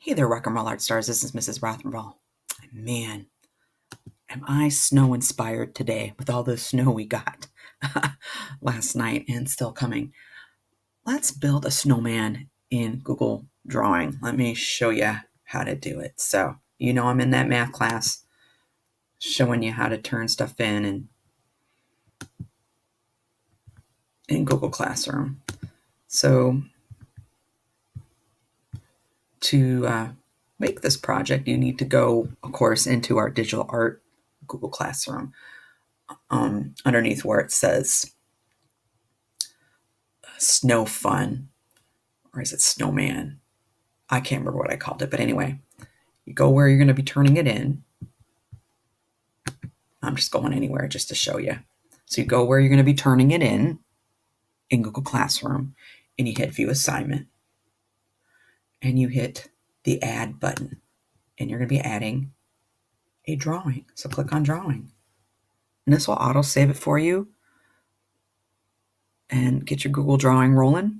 Hey there, Rock and Roll Art Stars. This is Mrs. Rothenball. Man, am I snow inspired today with all the snow we got last night and still coming. Let's build a snowman in Google Drawing. Let me show you how to do it. So, I'm in that math class showing you how to turn stuff in Google Classroom. So, to make this project, you need to go, of course, into our digital art Google Classroom. Underneath where it says Snow Fun, or is it Snowman? I can't remember what I called it, but anyway, you go where you're going to be turning it in. I'm just going anywhere just to show you. So you go where you're going to be turning it in Google Classroom, and you hit View Assignment, and you hit the Add button, and you're going to be adding a drawing. So click on Drawing, and this will auto save it for you and get your Google Drawing rolling.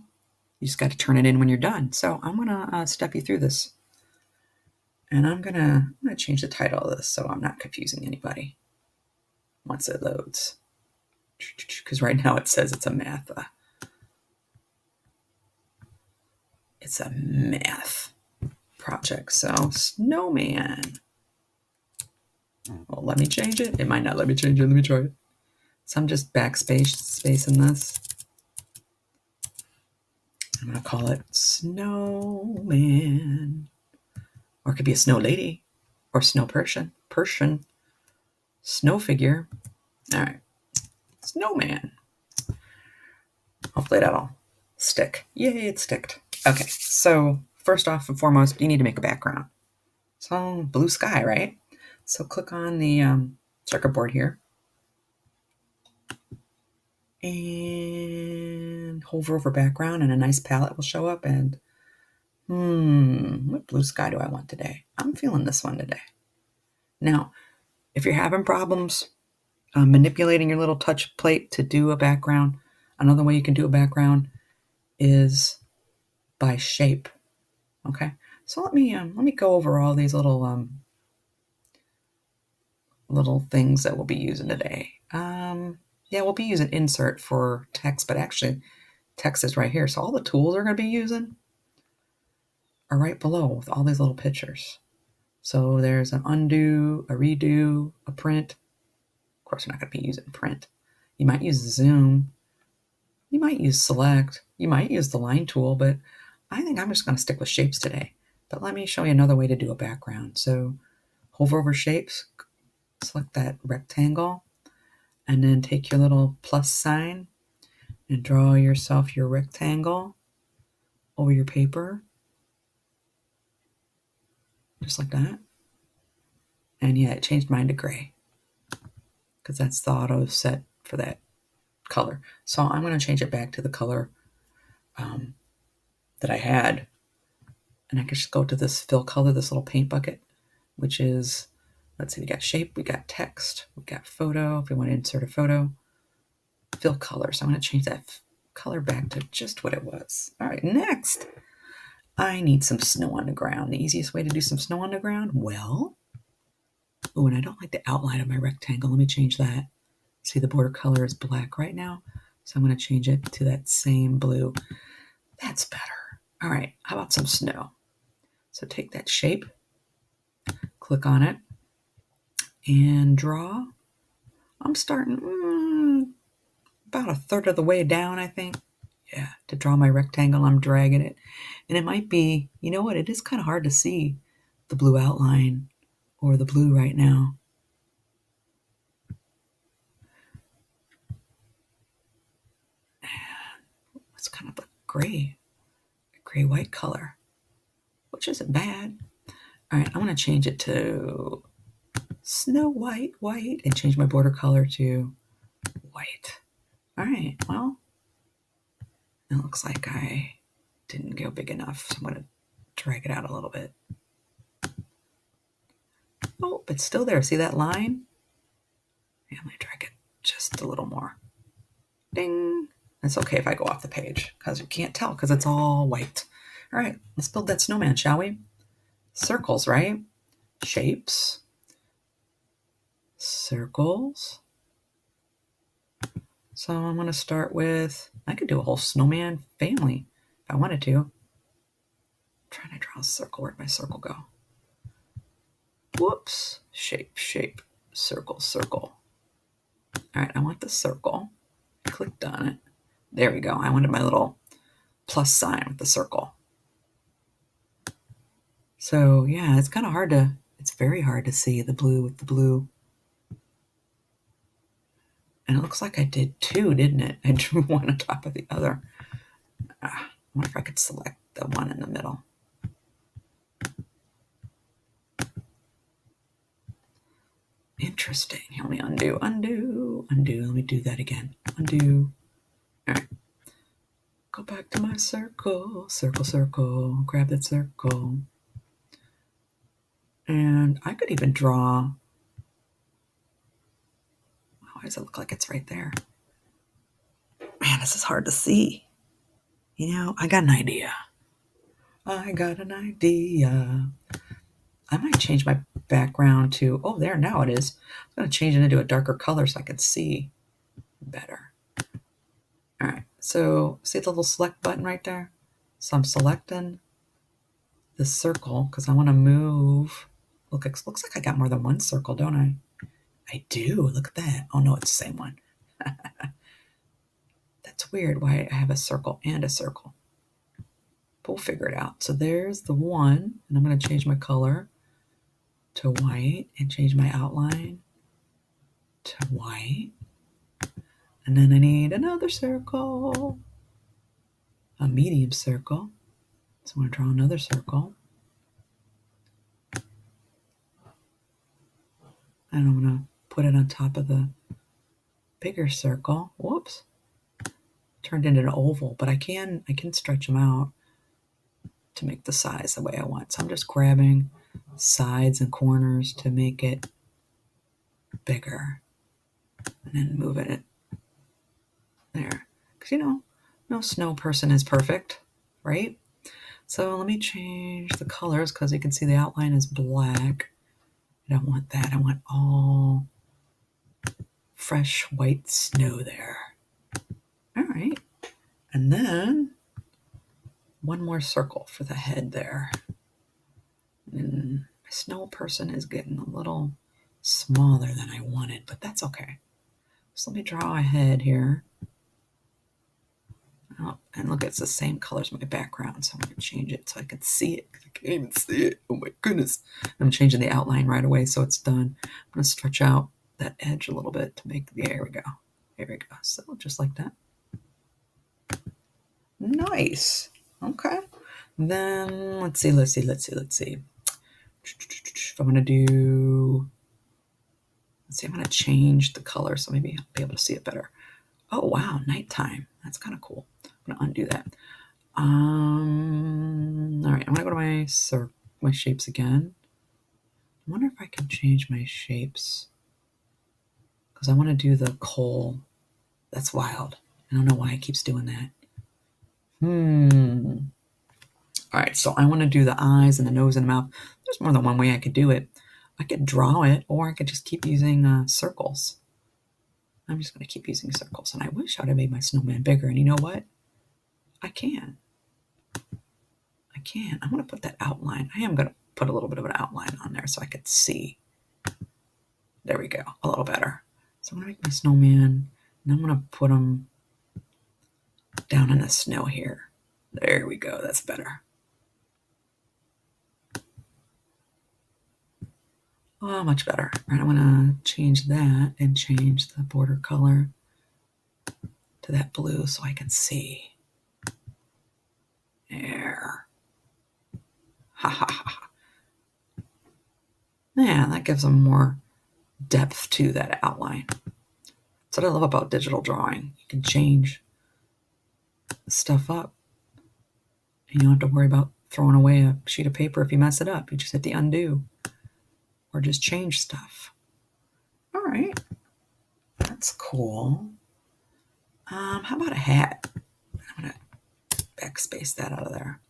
You just got to turn it in when you're done. So I'm going to step you through this. And I'm gonna change the title of this so I'm not confusing anybody once it loads. Because right now it says it's a math. It's a math project. So Snowman. Well, let me change it. It might not let me change it. Let me try it. So I'm just spacing this. I'm gonna call it Snowman. Or it could be a snow lady or snow Persian, snow figure. All right, Snowman. Hopefully that'll stick. Yay, it sticked. Okay, so first off and foremost, you need to make a background. So blue sky, right? So click on the checkerboard here and hover over background, and a nice palette will show up. And what blue sky do I want today? I'm feeling this one today. Now, if you're having problems manipulating your little touch plate to do a background, another way you can do a background is by shape. Okay, so let me go over all these little things that we'll be using today. We'll be using insert for text, but actually text is right here. So all the tools we're going to be using are right below with all these little pictures. So there's an undo, a redo, a print. Of course, we're not going to be using print. You might use zoom. You might use select. You might use the line tool, but I think I'm just going to stick with shapes today. But let me show you another way to do a background. So hover over shapes, select that rectangle, and then take your little plus sign and draw yourself your rectangle over your paper. Just like that. And yeah, it changed mine to gray because that's the auto set for that color. So I'm going to change it back to the color that I had. And I can just go to this fill color, this little paint bucket, which is, let's see, we got shape, we got text, we got photo. If we want to insert a photo, fill color. So I'm going to change that color back to just what it was. All right, next, I need some snow on the ground. The easiest way to do some snow on the ground, and I don't like the outline of my rectangle. Let me change that. See, the border color is black right now. So I'm going to change it to that same blue. That's better. All right, how about some snow? So take that shape, click on it, and draw. I'm starting about a third of the way down, I think. Yeah, to draw my rectangle, I'm dragging it. And it might be, you know what, it is kind of hard to see the blue outline or the blue right now. And it's kind of a gray-white color, which isn't bad. All right, I'm going to change it to Snow White, and change my border color to white. All right, well, it looks like I didn't go big enough, so I'm going to drag it out a little bit. Oh, it's still there. See that line? Yeah, I'm going to drag it just a little more. Ding. It's okay if I go off the page because you can't tell because it's all white. All right, let's build that snowman, shall we? Circles, right? Shapes, circles. So I'm going to start with, I could do a whole snowman family if I wanted to. I'm trying to draw a circle. Where'd my circle go? Whoops. Shape, shape, circle, circle. All right, I want the circle. I clicked on it. There we go. I wanted my little plus sign with the circle. So yeah, it's kind of hard to, it's very hard to see the blue with the blue. And it looks like I did two, didn't it? I drew one on top of the other. I wonder if I could select the one in the middle. Interesting. Let me undo, undo, undo. Let me do that again. Undo. All right. Go back to my circle, circle, circle. Grab that circle. And I could even draw. Why does it look like it's right there? Man, this is hard to see. You know, I got an idea. I got an idea. I might change my background to, oh, there, now it is. I'm going to change it into a darker color so I can see better. All right, so see the little select button right there? So I'm selecting the circle because I want to move. Looks like I got more than one circle, don't I? I do. Look at that. Oh, no, it's the same one. That's weird why I have a circle and a circle. But we'll figure it out. So there's the one, and I'm going to change my color to white and change my outline to white. And then I need another circle, a medium circle. So I'm going to draw another circle. And I'm going to put it on top of the bigger circle. Whoops. Turned into an oval, but I can stretch them out to make the size the way I want. So I'm just grabbing sides and corners to make it bigger. And then moving it there. Because, you know, no snow person is perfect, right? So let me change the colors because you can see the outline is black. I don't want that. I want all fresh white snow there. All right. And then one more circle for the head there. And my snow person is getting a little smaller than I wanted, but that's okay. So let me draw a head here. Oh, and look, it's the same color as my background, so I'm going to change it so I can see it. I can't even see it. Oh my goodness. I'm changing the outline right away so it's done. I'm going to stretch out that edge a little bit to make, there we go. There we go. So just like that. Nice. Okay. Then let's see. If I'm going to do, let's see, I'm going to change the color so maybe I'll be able to see it better. Oh, wow. Nighttime. That's kind of cool. I'm going to undo that. All right. I'm going to go to my shapes again. I wonder if I can change my shapes because I want to do the coal. That's wild. I don't know why it keeps doing that. All right, so I want to do the eyes and the nose and the mouth. There's more than one way I could do it. I could draw it, or I could just keep using circles. I'm just going to keep using circles, and I wish I'd have made my snowman bigger. And you know what? I can. I'm going to put that outline. I am going to put a little bit of an outline on there so I could see. There we go, a little better. So I'm going to make my snowman, and I'm going to put him down in the snow here. There we go, that's better. Oh, much better. All right, I'm going to change that and change the border color to that blue so I can see. There. Ha ha ha. Yeah, that gives them more depth to that outline. That's what I love about digital drawing. You can change stuff up. And you don't have to worry about throwing away a sheet of paper if you mess it up. You just hit the undo or just change stuff. All right. That's cool. How about a hat? I'm going to backspace that out of there.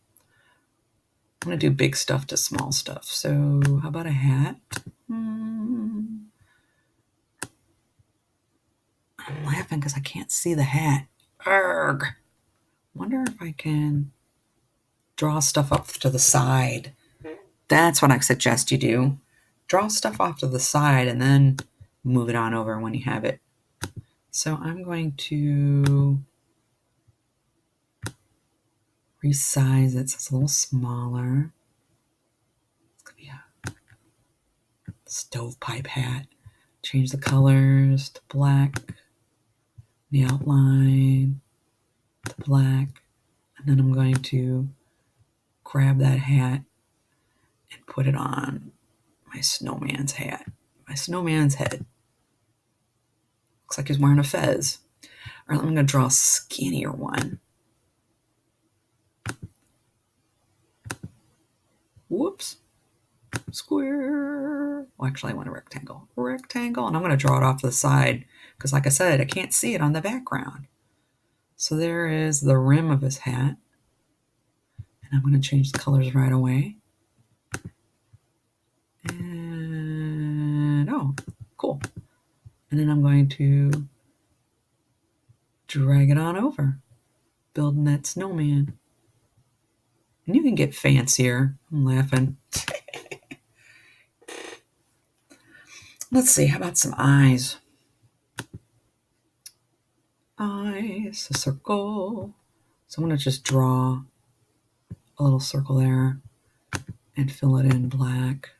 I'm going to do big stuff to small stuff. So how about a hat? I'm laughing because I can't see the hat. Arrgh. Wonder if I can draw stuff up to the side. That's what I suggest you do. Draw stuff off to the side and then move it on over when you have it. So I'm going to resize it so it's a little smaller. It's going to be a stovepipe hat. Change the colors to black, the outline to black, and then I'm going to grab that hat and put it on my snowman's hat, my snowman's head. Looks like he's wearing a fez. All right, I'm going to draw a skinnier one. Whoops. Square. Well, actually, I want a rectangle. Rectangle, and I'm going to draw it off to the side because, like I said, I can't see it on the background. So there is the rim of his hat. And I'm going to change the colors right away. And, oh, cool. And then I'm going to drag it on over, building that snowman. And you can get fancier. I'm laughing. Let's see, how about some eyes? Eyes, a circle. So I'm going to just draw a little circle there and fill it in black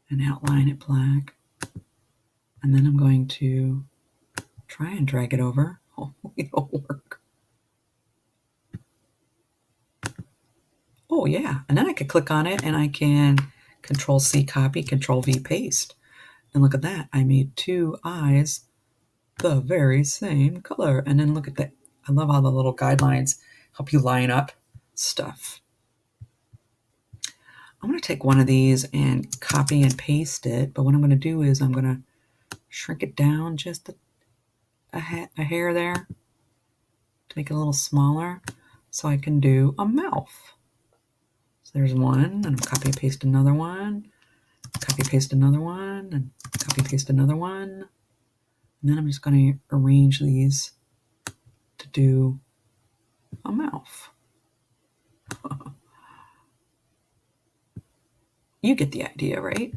and outline it black. And then I'm going to try and drag it over. Oh, it'll work. Oh, yeah. And then I can click on it and I can Control-C copy, Control-V paste. And look at that. I made two eyes the very same color. And then look at that. I love how the little guidelines help you line up stuff. I'm going to take one of these and copy and paste it. But what I'm going to do is I'm going to shrink it down just a hair there to make it a little smaller so I can do a mouth. So there's one, and I'm copy and paste another one, copy paste another one, and copy paste another one. And then I'm just going to arrange these to do a mouth. You get the idea, right?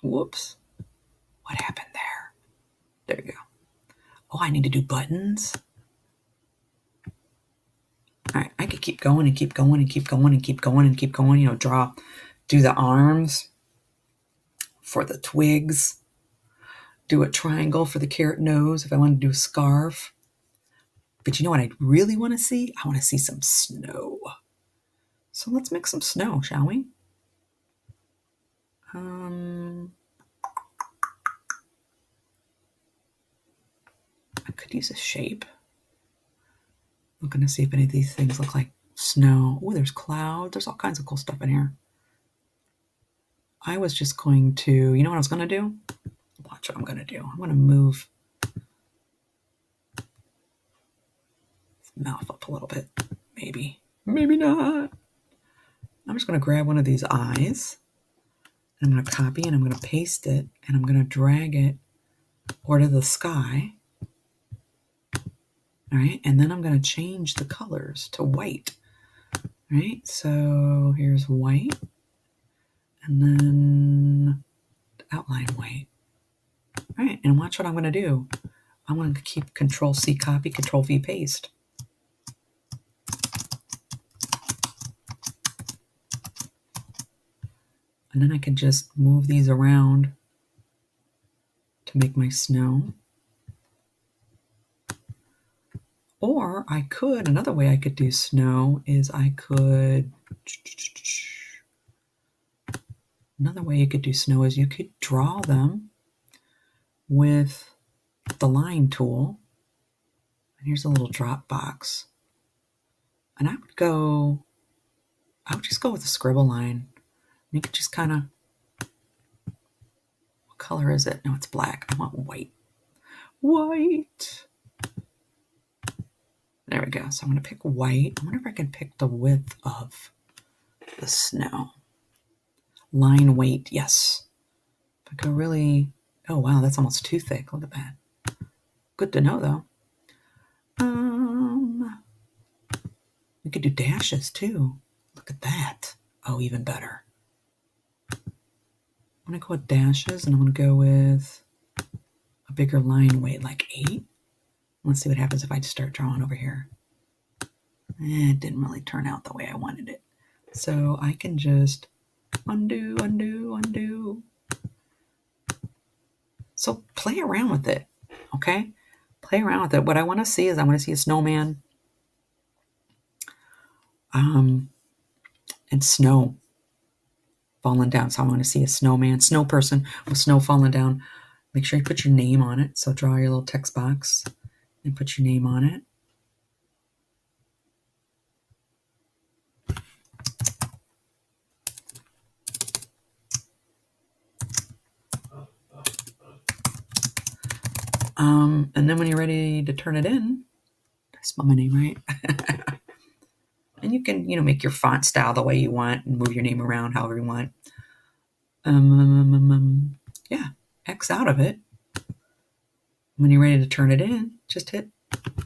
Whoops. What happened there? There you go. Oh, I need to do buttons. All right, I could keep going and keep going and keep going and keep going and keep going, you know, do the arms for the twigs, do a triangle for the carrot nose if I want to do a scarf. But you know what I really want to see? I want to see some snow. So let's make some snow, shall we? I could use a shape. Looking to see if any of these things look like snow. Oh, there's clouds. There's all kinds of cool stuff in here. I was just going to, you know what I was going to do? Watch what I'm going to do. I'm going to move his mouth up a little bit. Maybe. Maybe not. I'm just going to grab one of these eyes. And I'm going to copy and I'm going to paste it. And I'm going to drag it over to the sky. All right. And then I'm going to change the colors to white. All right. So here's white. And then outline white. All right. And watch what I'm going to do. I'm going to keep Control-C copy, Control-V paste. And then I can just move these around to make my snow. Or I could, another way I could do snow is another way you could do snow is you could draw them with the line tool. And here's a little drop box. And I would just go with a scribble line. You could just kind of, what color is it? No, it's black. I want white. White. There we go. So I'm going to pick white. I wonder if I can pick the width of the snow. Line weight, yes. If I go really, oh wow, that's almost too thick. Look at that. Good to know though. We could do dashes too. Look at that. Oh, even better. I'm gonna go with dashes, and I'm gonna go with a bigger line weight, like 8. Let's see what happens if I just start drawing over here. It didn't really turn out the way I wanted it. So I can just undo, undo, undo. So play around with it, okay? Play around with it. What I want to see is I want to see a snowman and snow falling down. So I want to see a snowman, snow person with snow falling down. Make sure you put your name on it. So draw your little text box and put your name on it. And then when you're ready to turn it in, I spell my name right. And you can, make your font style the way you want and move your name around however you want. Yeah, X out of it. When you're ready to turn it in, just hit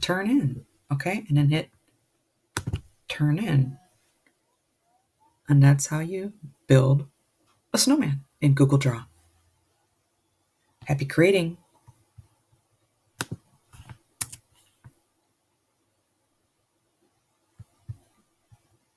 turn in, okay? And then hit turn in. And that's how you build a snowman in Google Draw. Happy creating!